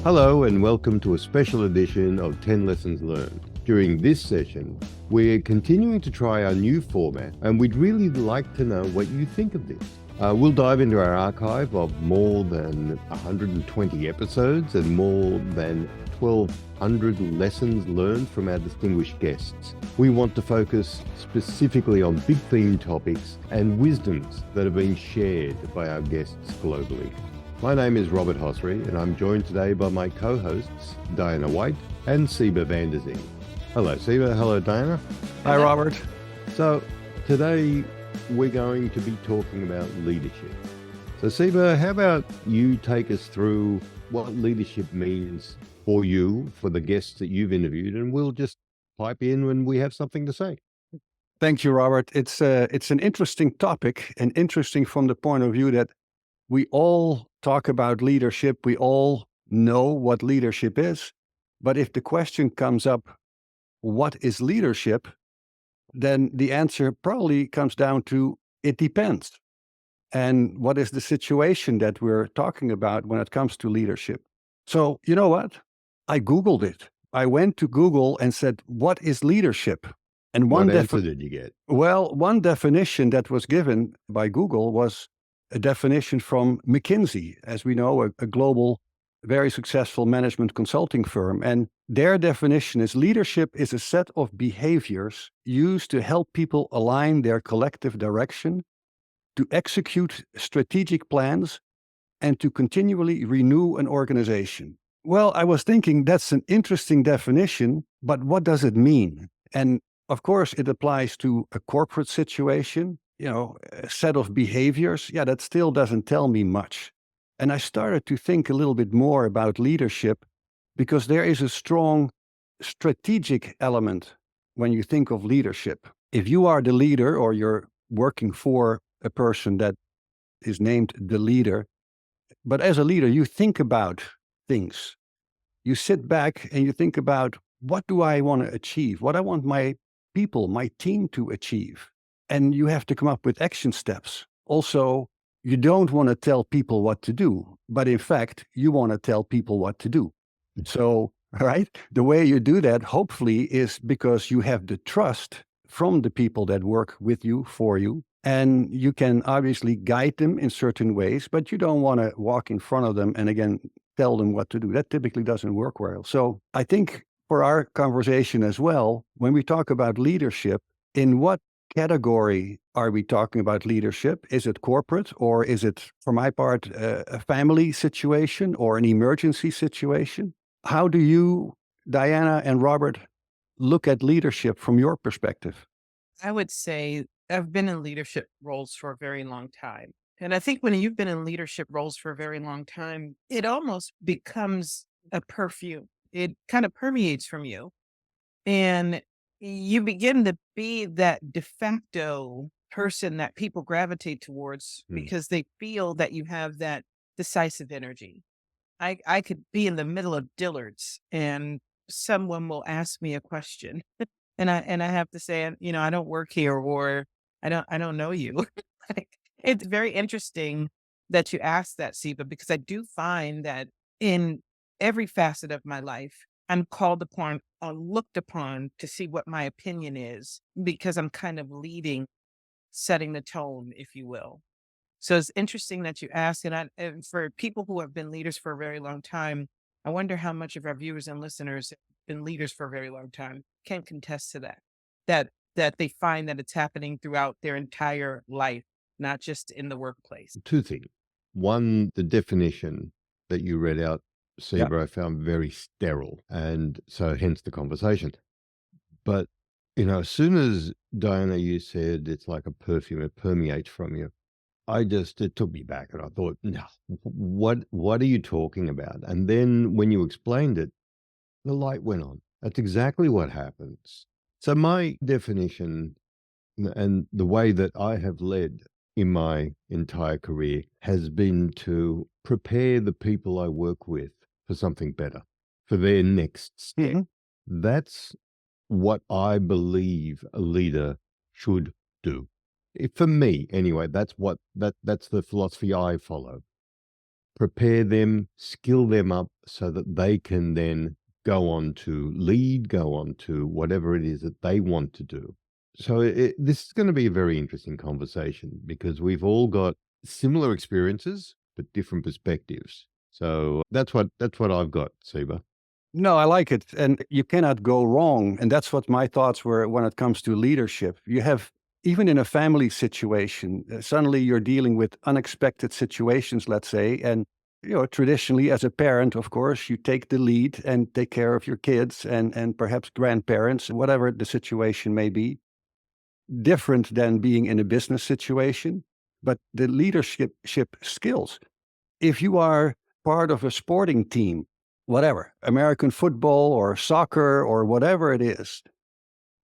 Hello and welcome to a special edition of 10 Lessons Learned. During this session, we're continuing to try our new format and we'd really like to know what you think of this. We'll dive into our archive of more than 120 episodes and more than 1,200 lessons learned from our distinguished guests. We want to focus specifically on big theme topics and wisdoms that have been shared by our guests globally. My name is Robert Hossary, and I'm joined today by my co-hosts, Diana White and Siebe Van Der Zee. Hello, Siebe. Hello, Diana. Hi, Robert. So today we're going to be talking about leadership. So Siebe, how about you take us through what leadership means for you, for the guests that you've interviewed, and we'll just pipe in when we have something to say. Thank you, Robert. It's an interesting topic, and interesting from the point of view that we all talk about leadership. We all know what leadership is. But if the question comes up, what is leadership? Then the answer probably comes down to it depends. And what is the situation that we're talking about when it comes to leadership? So, you know what? I Googled it. I went to Google and said, what is leadership? And What answer did you get? Well, one definition that was given by Google was a definition from McKinsey, as we know, a global, very successful management consulting firm. And their definition is leadership is a set of behaviors used to help people align their collective direction, to execute strategic plans, and to continually renew an organization. Well, I was thinking that's an interesting definition, but what does it mean? And of course, it applies to a corporate situation, a set of behaviors. Yeah, that still doesn't tell me much. And I started to think a little bit more about leadership because there is a strong strategic element when you think of leadership. If you are the leader or you're working for a person that is named the leader, but as a leader, you think about things. You sit back and you think about, what do I want to achieve? What I want my people, my team to achieve. And you have to come up with action steps. Also, you don't want to tell people what to do, but in fact, you want to tell people what to do. So, right, the way you do that, hopefully, is because you have the trust from the people that work with you, for you, and you can obviously guide them in certain ways, but you don't want to walk in front of them and again, tell them what to do. That typically doesn't work well. So I think for our conversation as well, when we talk about leadership, in what category are we talking about leadership? Is it corporate, or is it, for my part, a family situation or an emergency situation? How do you, Diana and Robert, look at leadership from your perspective? I would say I've been in leadership roles for a very long time. And I think when you've been in leadership roles for a very long time, it almost becomes a perfume. It kind of permeates from you. And you begin to be that de facto person that people gravitate towards because they feel that you have that decisive energy. I could be in the middle of Dillard's and someone will ask me a question and I have to say, I don't work here, or I don't know you. Like, it's very interesting that you asked that, Siba, because I do find that in every facet of my life, I'm called upon or looked upon to see what my opinion is, because I'm kind of leading, setting the tone, if you will. So it's interesting that you ask, and for people who have been leaders for a very long time, I wonder how much of our viewers and listeners have been leaders for a very long time can contest to that they find that it's happening throughout their entire life, not just in the workplace. Two things. One, the definition that you read out, Siebe, I found very sterile, and so hence the conversation. But, as soon as, Diana, you said it's like a perfume, it permeates from you, it took me back, and I thought, no, what are you talking about? And then when you explained it, the light went on. That's exactly what happens. So my definition and the way that I have led in my entire career has been to prepare the people I work with for something better, for their next step. Mm-hmm. That's what I believe a leader should do. For me, anyway, that's the philosophy I follow. prepare them, skill them up so that they can then go on to lead, go on to whatever it is that they want to do. So this is going to be a very interesting conversation because we've all got similar experiences but different perspectives. So that's what I've got, Siebe. No, I like it. And you cannot go wrong. And that's what my thoughts were when it comes to leadership. You have, even in a family situation, suddenly you're dealing with unexpected situations, let's say. And, traditionally as a parent, of course, you take the lead and take care of your kids and perhaps grandparents, whatever the situation may be. Different than being in a business situation. But the leadership skills, if you are part of a sporting team, whatever, American football or soccer or whatever it is,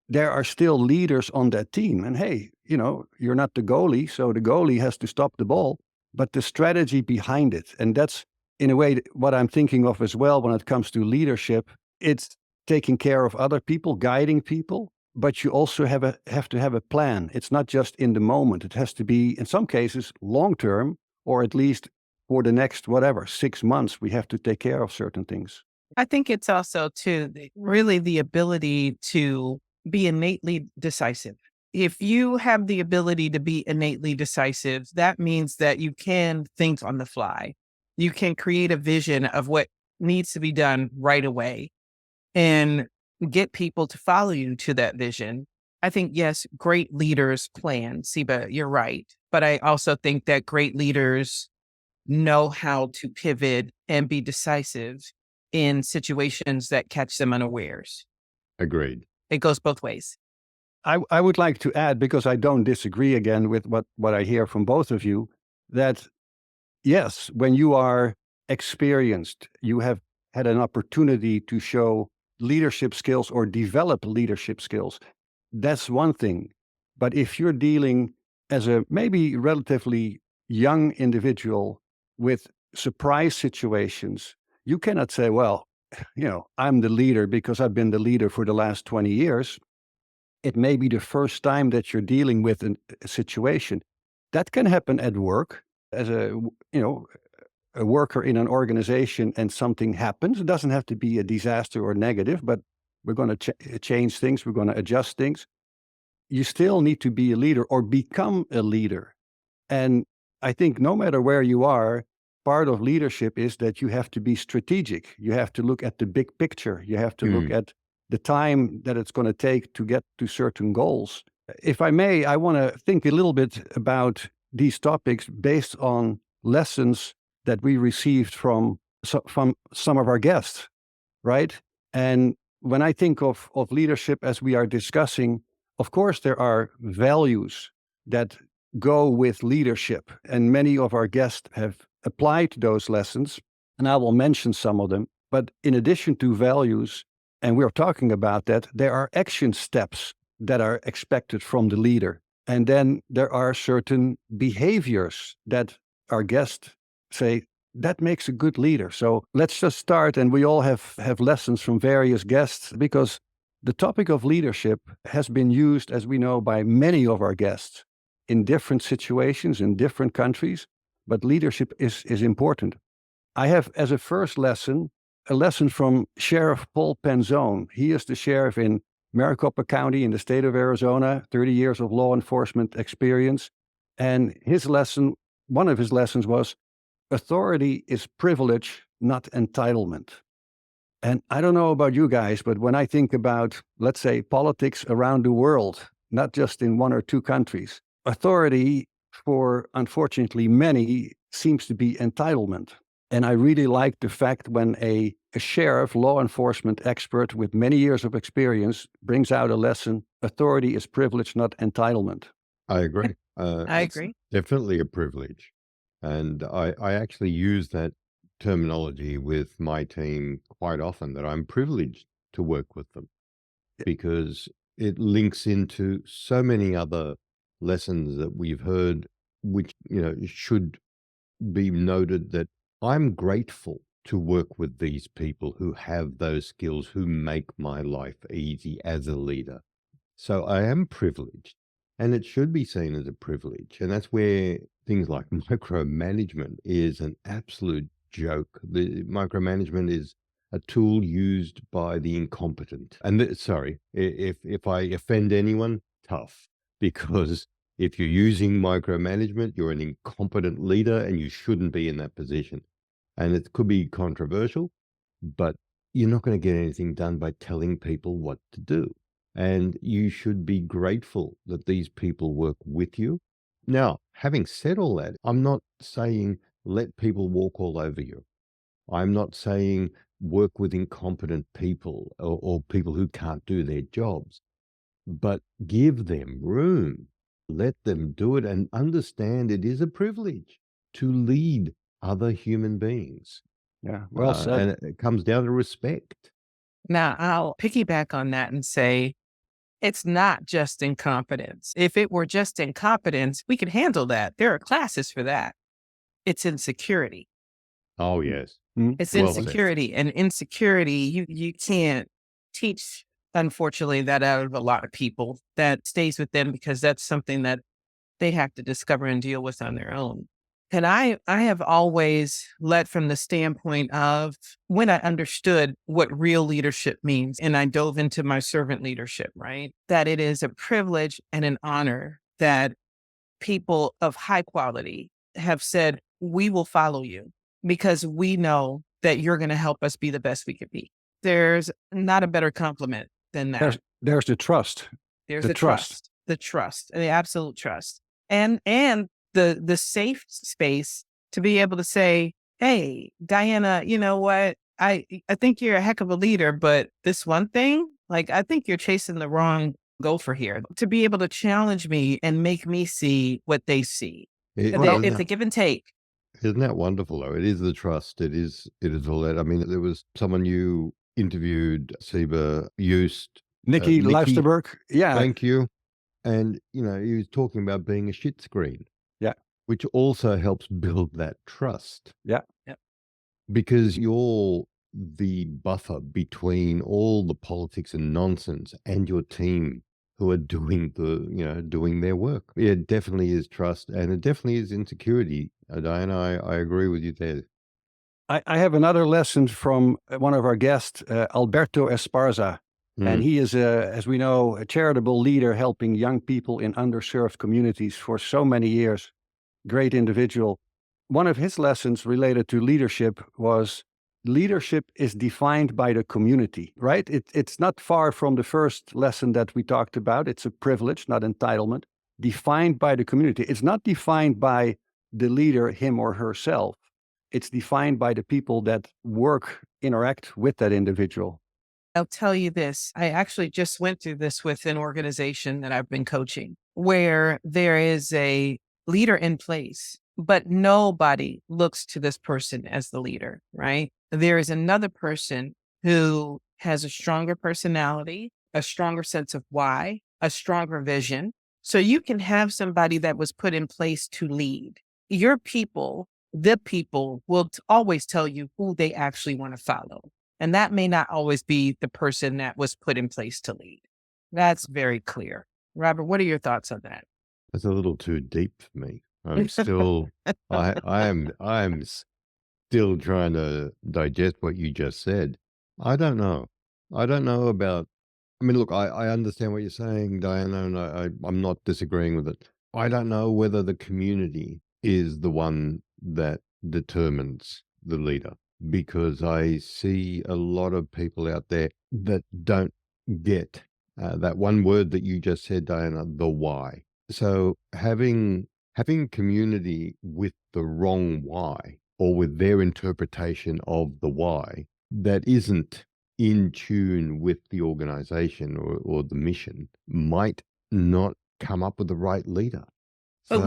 there are still leaders on that team. And hey, you're not the goalie, so the goalie has to stop the ball, but the strategy behind it. And that's, in a way, what I'm thinking of as well when it comes to leadership. It's taking care of other people, guiding people, but you also have to have a plan. It's not just in the moment. It has to be, in some cases, long-term, or at least for the next, 6 months, we have to take care of certain things. I think it's also too really the ability to be innately decisive. If you have the ability to be innately decisive, that means that you can think on the fly. You can create a vision of what needs to be done right away and get people to follow you to that vision. I think, yes, great leaders plan. Siebe, you're right. But I also think that great leaders know how to pivot and be decisive in situations that catch them unawares. Agreed. It goes both ways. I would like to add, because I don't disagree again with what I hear from both of you, that yes, when you are experienced, you have had an opportunity to show leadership skills or develop leadership skills. That's one thing. But if you're dealing as a maybe relatively young individual with surprise situations, you cannot say, well, I'm the leader because I've been the leader for the last 20 years. It may be the first time that you're dealing with a situation. That can happen at work as a worker in an organization, and something happens. It doesn't have to be a disaster or negative, but we're going to change things. We're going to adjust things. You still need to be a leader or become a leader. And I think no matter where you are, part of leadership is that you have to be strategic. You have to look at the big picture. You have to look at the time that it's going to take to get to certain goals. If I may, I want to think a little bit about these topics based on lessons that we received from some of our guests, right? And when I think of leadership as we are discussing, of course, there are values that go with leadership. And many of our guests have applied those lessons, and I will mention some of them. But in addition to values, and we're talking about that, there are action steps that are expected from the leader. And then there are certain behaviors that our guests say, that makes a good leader. So let's just start, and we all have lessons from various guests, because the topic of leadership has been used, as we know, by many of our guests in different situations, in different countries, but leadership is important. I have, as a first lesson, a lesson from Sheriff Paul Penzone. He is the sheriff in Maricopa County in the state of Arizona, 30 years of law enforcement experience. And one of his lessons was, authority is privilege, not entitlement. And I don't know about you guys, but when I think about, let's say, politics around the world, not just in one or two countries, authority for, unfortunately, many seems to be entitlement. And I really like the fact when a sheriff, law enforcement expert with many years of experience brings out a lesson, authority is privilege, not entitlement. I agree. I It's agree. definitely a privilege. And I actually use that terminology with my team quite often, that I'm privileged to work with them, because it links into so many other lessons that we've heard, which, should be noted, that I'm grateful to work with these people who have those skills, who make my life easy as a leader. So I am privileged, and it should be seen as a privilege. And that's where things like micromanagement is an absolute joke. The micromanagement is a tool used by the incompetent. And sorry, if I offend anyone, tough, because if you're using micromanagement, you're an incompetent leader and you shouldn't be in that position. And it could be controversial, but you're not going to get anything done by telling people what to do. And you should be grateful that these people work with you. Now, having said all that, I'm not saying let people walk all over you. I'm not saying work with incompetent people or people who can't do their jobs, but give them room. Let them do it and understand it is a privilege to lead other human beings. Yeah, well said. And it comes down to respect. Now, I'll piggyback on that and say it's not just incompetence. If it were just incompetence, we could handle that. There are classes for that. It's insecurity. Oh, yes. It's Well said. insecurity. And insecurity, you can't teach, unfortunately, that out of a lot of people. That stays with them because that's something that they have to discover and deal with on their own. And I have always led from the standpoint of when I understood what real leadership means, and I dove into my servant leadership, right? That it is a privilege and an honor that people of high quality have said, we will follow you because we know that you're going to help us be the best we could be. There's not a better compliment than that. There's the trust. There's the the trust, and the absolute trust, and the safe space to be able to say, hey, Diana, you know what? I think you're a heck of a leader, but this one thing, like, I think you're chasing the wrong gopher here. To be able to challenge me and make me see what they see. It's a give and take. Isn't that wonderful, though? It is the trust. It is all that. I mean, there was someone you interviewed, Siebe used. Nikki Luisterberg. Yeah. Thank you. And, he was talking about being a shit screen. Yeah. Which also helps build that trust. Yeah. Because you're the buffer between all the politics and nonsense and your team who are doing doing their work. It definitely is trust, and it definitely is insecurity. Diana, I agree with you there. I have another lesson from one of our guests, Alberto Esparza. And he is, as we know, a charitable leader helping young people in underserved communities for so many years. Great individual. One of his lessons related to leadership was leadership is defined by the community, right? It's not far from the first lesson that we talked about. It's a privilege, not entitlement. Defined by the community. It's not defined by the leader, him or herself. It's defined by the people that interact with that individual. I'll tell you this. I actually just went through this with an organization that I've been coaching where there is a leader in place, but nobody looks to this person as the leader, right? There is another person who has a stronger personality, a stronger sense of why, a stronger vision. So you can have somebody that was put in place to lead. Your people, the people will always tell you who they actually want to follow. And that may not always be the person that was put in place to lead. That's very clear. Robert, what are your thoughts on that? That's a little too deep for me. I'm still, I am still trying to digest what you just said. I don't know. I don't know about, I mean, look, I understand what you're saying, Diana, and I'm not disagreeing with it. I don't know whether the community is the one that determines the leader, because I see a lot of people out there that don't get that one word that you just said, Diana, the why. So having community with the wrong why, or with their interpretation of the why that isn't in tune with the organization or the mission, might not come up with the right leader. But So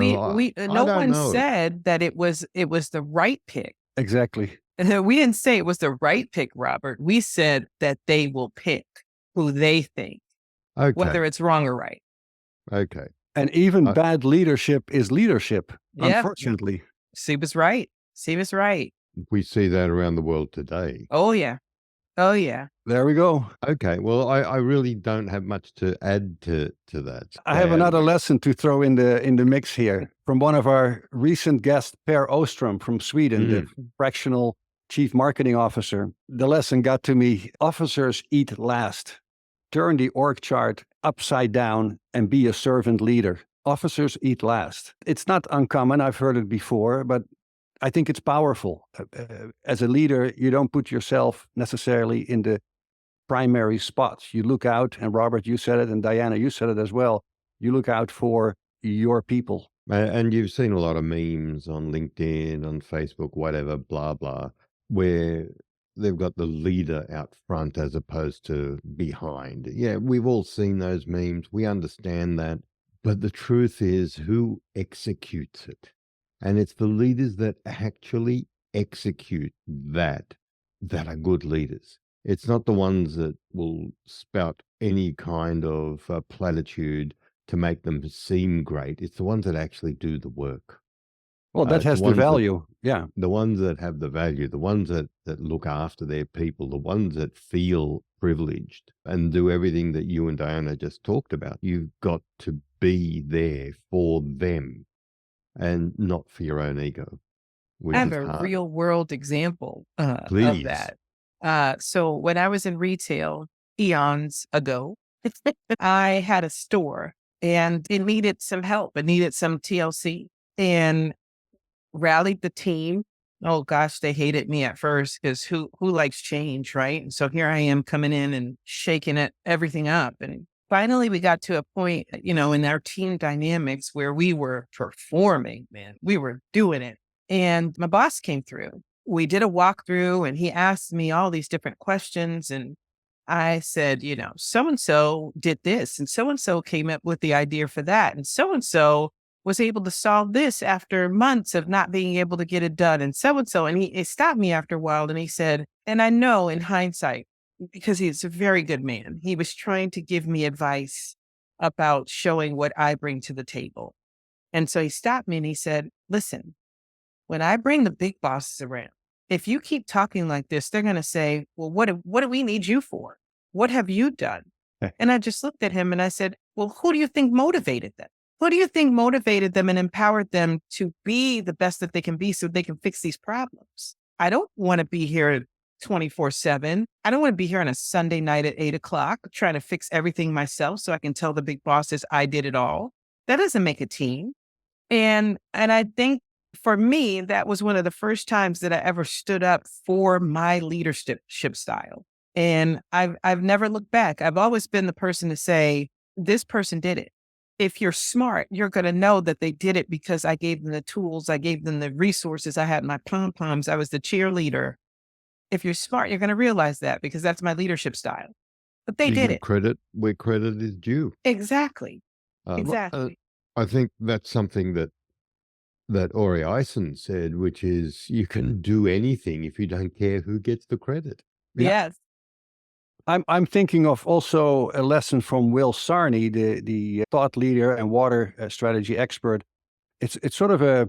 no one know. said that it was the right pick. Exactly. We didn't say it was the right pick, Robert. We said that they will pick who they think, whether it's wrong or right. Okay. And even bad leadership is leadership, unfortunately. Siebe's right. Siebe's right. We see that around the world today. Oh, yeah. Oh, yeah. There we go. Okay, well, I really don't have much to add to that. I have Diana. another lesson to throw in the mix here from one of our recent guests, Per Ostrom from Sweden, the fractional chief marketing officer. The lesson got to me. Officers eat last. Turn the org chart upside down and be a servant leader. Officers eat last. It's not uncommon. I've heard it before, but I think it's powerful. As a leader, you don't put yourself necessarily in the primary spots. You look out, and Robert, you said it, and Diana, you said it as well. You look out for your people. And you've seen a lot of memes on LinkedIn, on Facebook, whatever, blah, blah, where they've got the leader out front as opposed to behind. Yeah, we've all seen those memes. We understand that. But the truth is, who executes it? And it's the leaders that actually execute that are good leaders. It's not the ones that will spout any kind of platitude to make them seem great. It's the ones that actually do the work. Well, that has the value. Yeah. The ones that have the value, the ones that look after their people, the ones that feel privileged and do everything that you and Diana just talked about. You've got to be there for them and not for your own ego. I have a real world example of Please. that. So when I was in retail eons ago, I had a store and it needed some help. It needed some TLC and rallied the team. Oh gosh, they hated me at first because who likes change, right? And so here I am coming in and shaking everything up. And finally we got to a point, in our team dynamics where we were performing, man. We were doing it. And my boss came through. We did a walkthrough and he asked me all these different questions. And I said, so-and-so did this and so-and-so came up with the idea for that. And so-and-so was able to solve this after months of not being able to get it done. And so-and-so, and he stopped me after a while and he said, and I know in hindsight, because he's a very good man, he was trying to give me advice about showing what I bring to the table. And so he stopped me and he said, listen, when I bring the big bosses around, if you keep talking like this, they're going to say, well, what do we need you for? What have you done? And I just looked at him and I said, well, who do you think motivated them? Who do you think motivated them and empowered them to be the best that they can be so they can fix these problems? I don't want to be here 24/7. I don't want to be here on a Sunday night at 8:00 trying to fix everything myself so I can tell the big bosses I did it all. That doesn't make a team. And I think for me, that was one of the first times that I ever stood up for my leadership style. And I've never looked back. I've always been the person to say, this person did it. If you're smart, you're going to know that they did it because I gave them the tools. I gave them the resources. I had my pom-poms. I was the cheerleader. If you're smart, you're going to realize that because that's my leadership style. But they did it. Credit where credit is due. Exactly. Exactly. I think that's something that Ori Eisen said, which is you can do anything if you don't care who gets the credit. Yes. I'm thinking of also a lesson from Will Sarney, the thought leader and water strategy expert. It's sort of a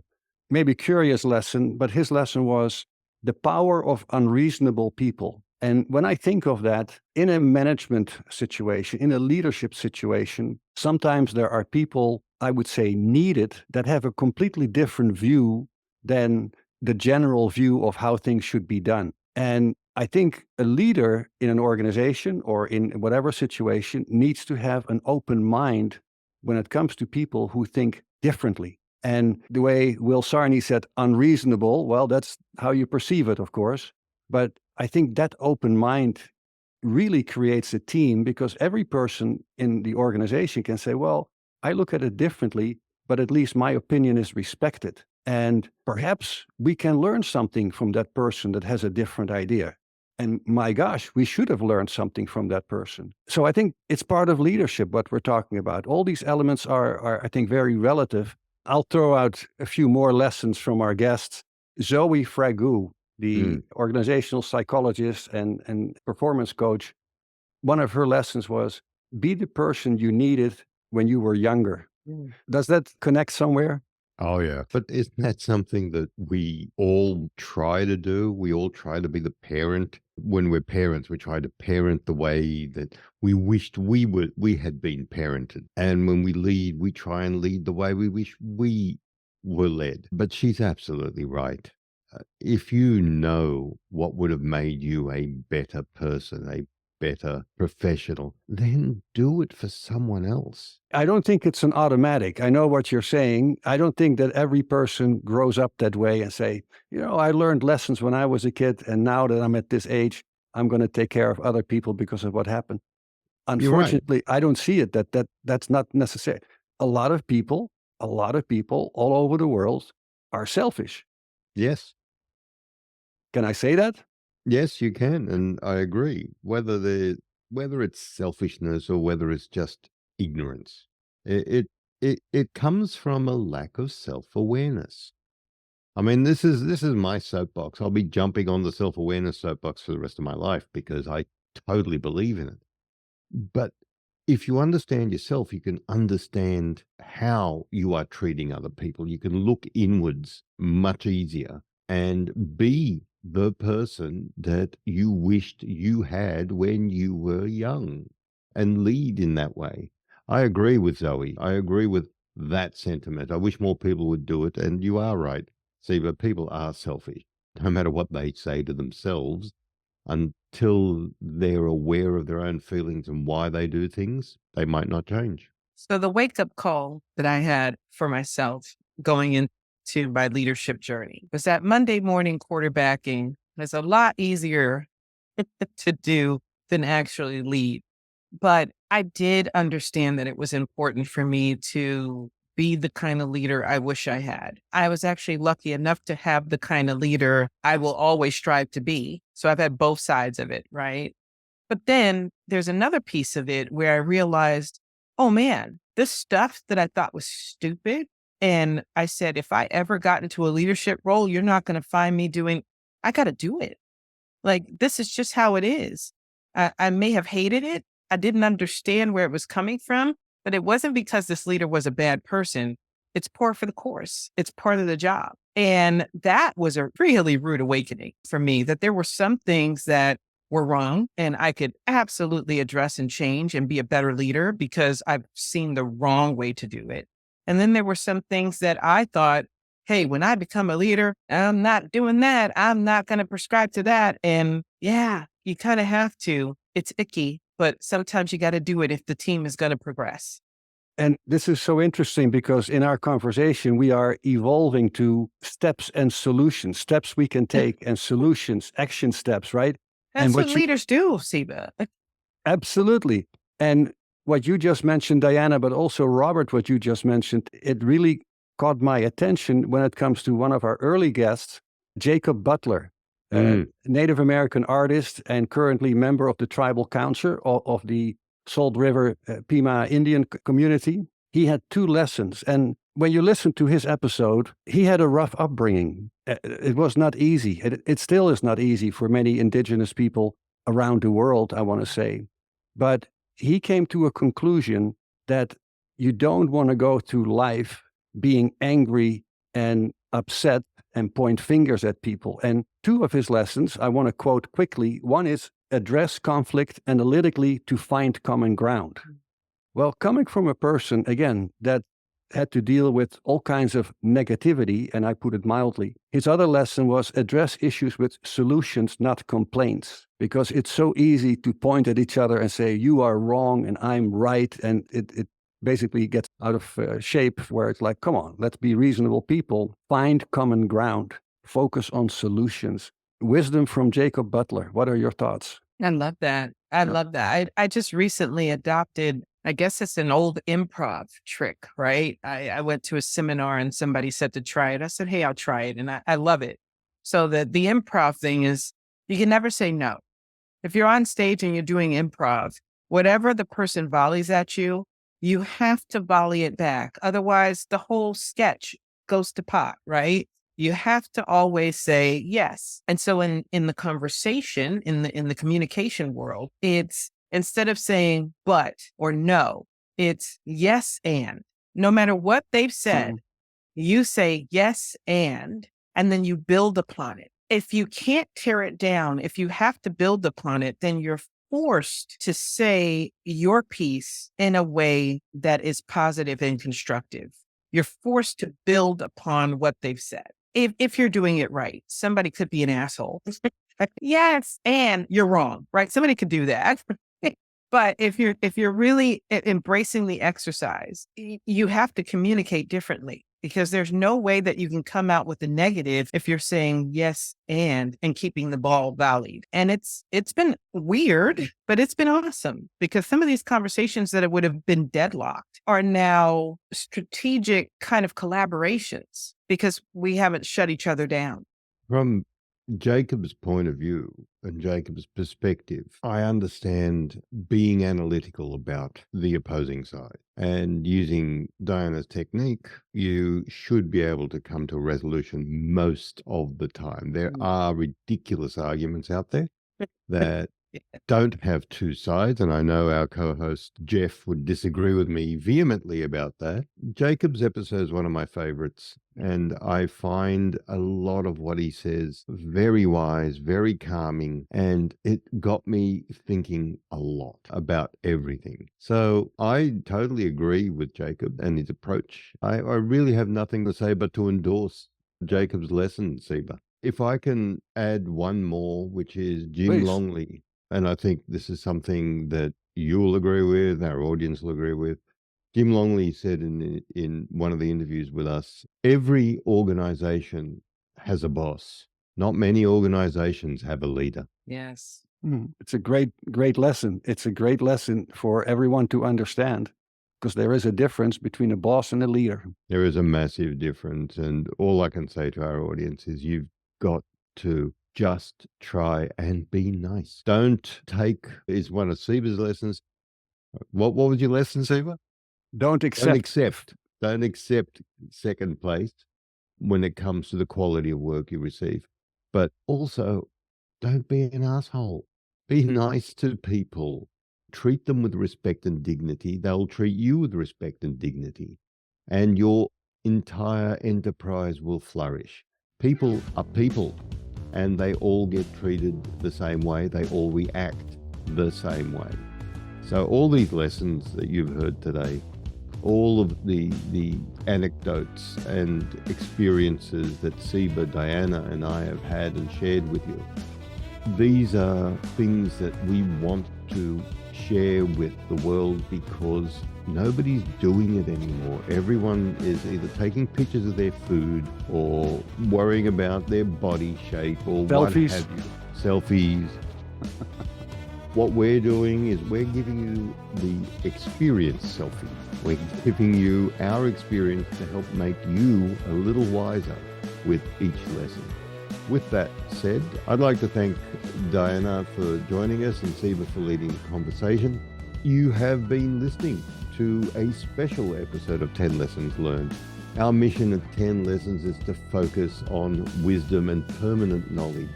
maybe curious lesson, but his lesson was the power of unreasonable people. And when I think of that in a management situation, in a leadership situation, sometimes there are people, I would say, needed that have a completely different view than the general view of how things should be done. And I think a leader in an organization or in whatever situation needs to have an open mind when it comes to people who think differently. And the way Will Sarney said unreasonable, well, that's how you perceive it, of course. But I think that open mind really creates a team because every person in the organization can say, well, I look at it differently, but at least my opinion is respected. And perhaps we can learn something from that person that has a different idea. And my gosh, we should have learned something from that person. So I think it's part of leadership, what we're talking about. All these elements are I think, very relative. I'll throw out a few more lessons from our guests. Zoe Fragu, the organizational psychologist and performance coach, one of her lessons was, be the person you needed when you were younger. Does that connect somewhere? Oh, yeah. But isn't that something that we all try to do? We all try to be the parent. When we're parents, we try to parent the way that we wished we had been parented. And when we lead, we try and lead the way we wish we were led. But she's absolutely right. If you know what would have made you a better person, a better professional, then do it for someone else. I don't think it's an automatic. I know what you're saying. I don't think that every person grows up that way and say, I learned lessons when I was a kid, and now that I'm at this age, I'm going to take care of other people because of what happened. You're right. Unfortunately, I don't see it that's not necessary. A lot of people all over the world are selfish. Yes. Can I say that? Yes, you can, and I agree. Whether it's selfishness or whether it's just ignorance, it comes from a lack of self-awareness. I mean, this is my soapbox. I'll be jumping on the self-awareness soapbox for the rest of my life because I totally believe in it. But if you understand yourself, you can understand how you are treating other people. You can look inwards much easier and be the person that you wished you had when you were young and lead in that way. I agree with Zoe. I agree with that sentiment. I wish more people would do it. And you are right. See, but people are selfish, no matter what they say to themselves. Until they're aware of their own feelings and why they do things, they might not change. So the wake up call that I had for myself going into my leadership journey was that Monday morning quarterbacking was a lot easier to do than actually lead. But I did understand that it was important for me to be the kind of leader I wish I had. I was actually lucky enough to have the kind of leader I will always strive to be. So I've had both sides of it, right? But then there's another piece of it where I realized, oh man, this stuff that I thought was stupid. And I said, if I ever got into a leadership role, you're not going to find me doing, I got to do it. Like, this is just how it is. I may have hated it. I didn't understand where it was coming from, but it wasn't because this leader was a bad person. It's par for the course. It's part of the job. And that was a really rude awakening for me, that there were some things that were wrong and I could absolutely address and change and be a better leader because I've seen the wrong way to do it. And then there were some things that I thought, hey, when I become a leader, I'm not doing that. I'm not going to prescribe to that. And yeah, you kind of have to. It's icky, but sometimes you got to do it if the team is going to progress. And this is so interesting because in our conversation, we are evolving to steps and solutions, steps we can take and solutions, action steps, right? That's And what what you leaders do, Siebe. absolutely. And what you just mentioned, Diana, but also Robert, what you just mentioned, it really caught my attention when it comes to one of our early guests, Jacob Butler, a Native American artist and currently member of the tribal council of the Salt River Pima Indian community. He had two lessons. And when you listen to his episode, he had a rough upbringing. It was not easy. It still is not easy for many indigenous people around the world, I want to say. But he came to a conclusion that you don't want to go through life being angry and upset and point fingers at people. And two of his lessons, I want to quote quickly. One is address conflict analytically to find common ground. Well, coming from a person, again, that had to deal with all kinds of negativity, and I put it mildly, his other lesson was address issues with solutions, not complaints, because it's so easy to point at each other and say, you are wrong and I'm right. And it basically gets out of shape where it's like, come on, let's be reasonable people, find common ground, focus on solutions. Wisdom from Jacob Butler. What are your thoughts? I love that. I love that. I just recently adopted, I guess it's an old improv trick, right? I went to a seminar and somebody said to try it. I said, hey, I'll try it. And I love it. So the improv thing is you can never say no. If you're on stage and you're doing improv, whatever the person volleys at you, you have to volley it back. Otherwise, the whole sketch goes to pot, right? You have to always say yes. And so in the conversation, in the communication world, it's instead of saying but or no, it's yes and. No matter what they've said, You say yes, and then you build upon it. If you can't tear it down, if you have to build upon it, then you're forced to say your piece in a way that is positive and constructive. You're forced to build upon what they've said. If you're doing it right, somebody could be an asshole. Yes, and you're wrong, right? Somebody could do that. But if you're really embracing the exercise, you have to communicate differently, because there's no way that you can come out with a negative if you're saying yes and keeping the ball volleyed. And it's been weird, but it's been awesome, because some of these conversations that would have been deadlocked are now strategic kind of collaborations, because we haven't shut each other down. From Jacob's point of view and Jacob's perspective, I understand being analytical about the opposing side. And using Diana's technique, you should be able to come to a resolution most of the time. There are ridiculous arguments out there that don't have two sides, and I know our co-host Jeff would disagree with me vehemently about that. Jacob's episode is one of my favorites, and I find a lot of what he says very wise, very calming, and it got me thinking a lot about everything. So I totally agree with Jacob and his approach. I really have nothing to say but to endorse Jacob's lesson, Siebe. If I can add one more, which is Jim Please. Longley, and I think this is something that you'll agree with, our audience will agree with. Jim Longley said in one of the interviews with us, every organization has a boss. Not many organizations have a leader. Yes. It's a great lesson. It's a great lesson for everyone to understand, because there is a difference between a boss and a leader. There is a massive difference. And all I can say to our audience is you've got to just try and be nice. Don't take, is one of Siebe's lessons. What was your lesson, Siebe? Don't accept second place when it comes to the quality of work you receive. But also, don't be an asshole. Be nice to people. Treat them with respect and dignity. They'll treat you with respect and dignity. And your entire enterprise will flourish. People are people, and they all get treated the same way. They all react the same way. So all these lessons that you've heard today, all of the anecdotes and experiences that Siebe, Diana, and I have had and shared with you, these are things that we want to share with the world, because nobody's doing it anymore. Everyone is either taking pictures of their food or worrying about their body shape or Selfies. what have you. Selfies. What we're doing is we're giving you the experience selfie. We're giving you our experience to help make you a little wiser with each lesson. With that said, I'd like to thank Diana for joining us and Siebe for leading the conversation. You have been listening to a special episode of 10 Lessons Learned. Our mission at 10 Lessons is to focus on wisdom and permanent knowledge.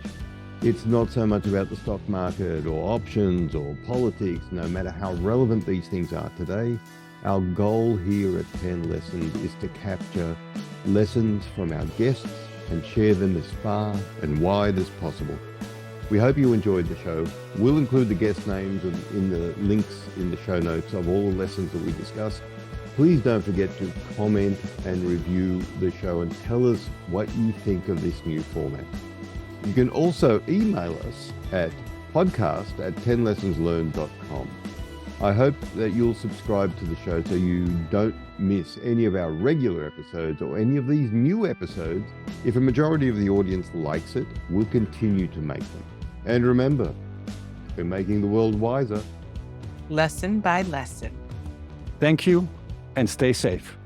It's not so much about the stock market or options or politics, no matter how relevant these things are today. Our goal here at 10 Lessons is to capture lessons from our guests and share them as far and wide as possible. We hope you enjoyed the show. We'll include the guest names in the links in the show notes of all the lessons that we discussed. Please don't forget to comment and review the show and tell us what you think of this new format. You can also email us at podcast@10lessonslearned.com. I hope that you'll subscribe to the show so you don't miss any of our regular episodes or any of these new episodes. If a majority of the audience likes it, we'll continue to make them. And remember, we're making the world wiser. Lesson by lesson. Thank you, and stay safe.